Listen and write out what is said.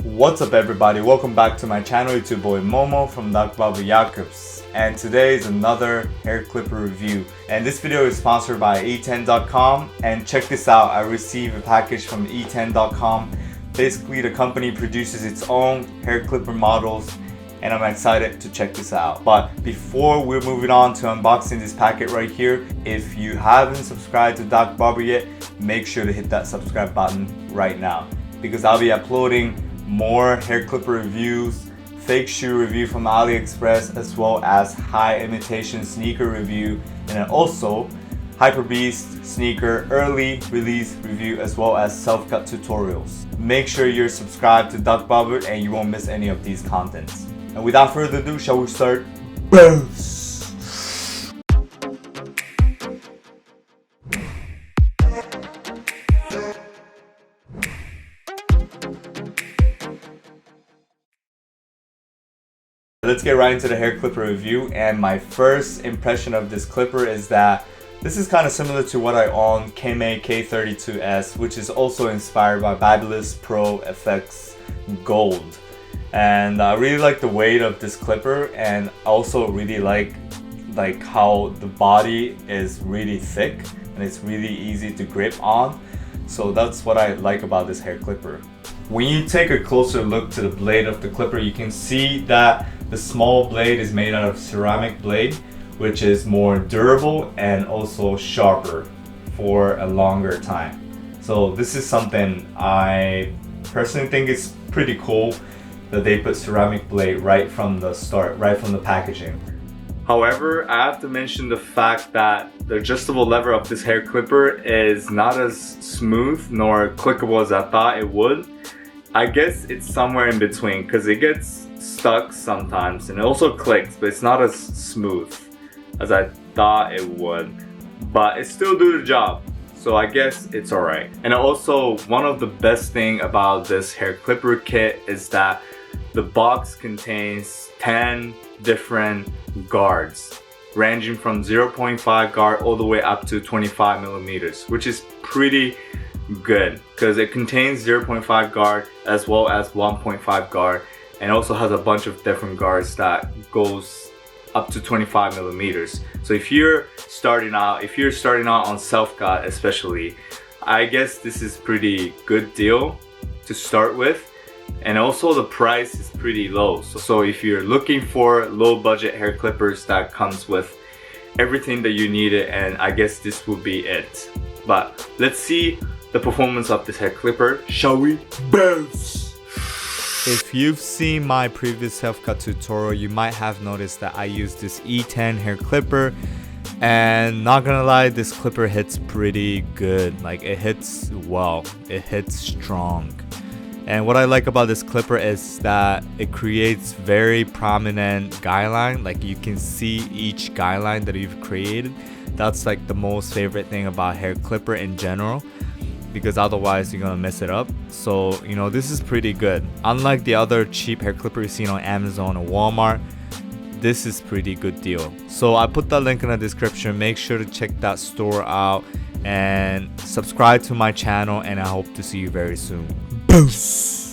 What's up everybody, welcome back to my channel. It's your boy Momo from Doc Baba Jakobs, and today is another hair clipper review, and this video is sponsored by E10.com. And check this out, I received a package from E10.com. Basically the company produces its own hair clipper models, and I'm excited to check this out. But before we're moving on to unboxing this packet right here, if you haven't subscribed to Doc Barber yet, make sure to hit that subscribe button right now, because I'll be uploading more hair clipper reviews, fake shoe review from AliExpress, as well as high imitation sneaker review, and then also Hyper Beast sneaker early release review, as well as self-cut tutorials. Make sure you're subscribed to Doc Barber and you won't miss any of these contents. And without further ado, shall we start? Boom! Let's get right into the hair clipper review, and my first impression of this clipper is that this is kind of similar to what I own, Keme K32S, which is also inspired by Babyliss Pro FX Gold. And I really like the weight of this clipper, and also really like how the body is really thick and it's really easy to grip on. So that's what I like about this hair clipper. When you take a closer look to the blade of the clipper, you can see that the small blade is made out of ceramic blade, which is more durable and also sharper for a longer time. So this is something I personally think is pretty cool, that they put ceramic blade right from the start, right from the packaging. However, I have to mention the fact that the adjustable lever of this hair clipper is not as smooth nor clickable as I thought it would. I guess it's somewhere in between, because it gets stuck sometimes and it also clicks, but it's not as smooth as I thought it would. But it still do the job, so I guess it's alright. And also, one of the best thing about this hair clipper kit is that the box contains 10 different guards, ranging from 0.5 guard all the way up to 25 millimeters, which is pretty good because it contains 0.5 guard as well as 1.5 guard, and also has a bunch of different guards that goes up to 25 millimeters. So if you're starting out on self-cut especially, I guess this is pretty good deal to start with. And also the price is pretty low. So if you're looking for low budget hair clippers that comes with everything that you needed, and I guess this will be it. But let's see the performance of this hair clipper, shall we? Bounce! If you've seen my previous self-cut tutorial, you might have noticed that I use this E10 hair clipper, and not gonna lie, this clipper hits pretty good. Like, it hits well, it hits strong. And what I like about this clipper is that it creates very prominent guideline. Like, you can see each guideline that you've created. That's like the most favorite thing about hair clipper in general, because otherwise you're gonna mess it up. So, you know, this is pretty good. Unlike the other cheap hair clipper you've seen on Amazon or Walmart, this is pretty good deal. So I put that link in the description. Make sure to check that store out and subscribe to my channel, and I hope to see you very soon. Peace.